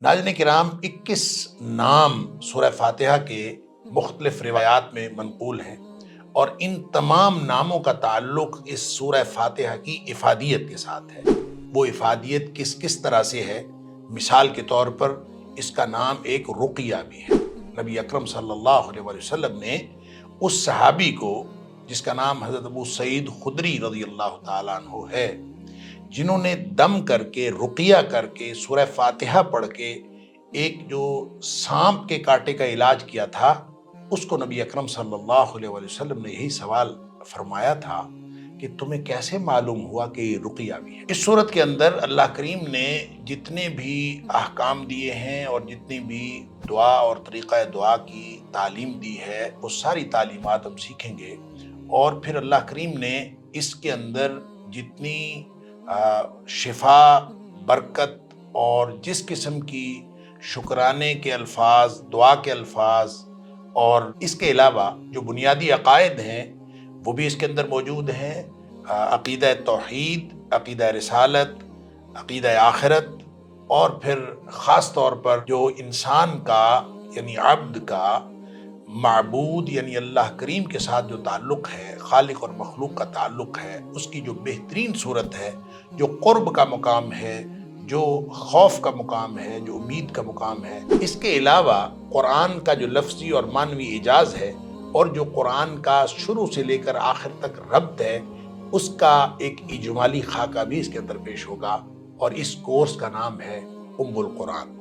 नाज़रीन किराम 21 नाम सूरह फातिहा के मुख्तलिफ रिवायात में मनक़ूल हैं और इन तमाम नामों का ताल्लुक़ इस सूरह फातिहा की इफ़ादियत के साथ है। वो इफ़ादियत किस किस तरह से है? मिसाल के तौर पर इसका नाम एक रुक़िया भी है। नबी अकरम सल्लल्लाहु अलैहि वसल्लम ने उस सहाबी को जिसका नाम हज़रत अबू सईद खुदरी रज़ियल्लाहु ताला अन्हु है, जिन्होंने दम करके रुक़िया करके सूरह फातिहा पढ़ के एक जो सांप के कांटे का इलाज किया था, उसको नबी अकरम सल्लल्लाहु अलैहि वसल्लम ने यही सवाल फरमाया था कि तुम्हें कैसे मालूम हुआ कि ये रुक़िया भी है। इस सूरत के अंदर अल्लाह करीम ने जितने भी अहकाम दिए हैं और जितनी भी दुआ और तरीक़ा दुआ की तालीम दी है, वो सारी तालीमात हम सीखेंगे। और फिर अल्लाह करीम ने इसके अंदर जितनी शिफा, बरकत और जिस किस्म की शुक्राने के अल्फाज, दुआ के अल्फाज और इसके अलावा जो बुनियादी अकायद हैं वो भी इसके अंदर मौजूद हैं। अक़ीदा तौहीद, अक़ीदा रिसालत, अक़ीदा आखिरत और फिर ख़ास तौर पर जो इंसान का यानी अब्द का माबूद यानी अल्लाह करीम के साथ जो ताल्लुक़ है, खालिक और मखलूक का ताल्लुक़ है, उसकी जो बेहतरीन सूरत है, जो क़ुर्ब का मुकाम है, जो खौफ का मुकाम है, जो उम्मीद का मुकाम है। इसके अलावा कुरान का जो लफ्ज़ी और मानवी इजाज़ है और जो कुरान का शुरू से लेकर आखिर तक रब्त है, उसका एक इजमाली खाका भी इसके अंदर पेश होगा और इस कोर्स का नाम है उम्मुल कुरान।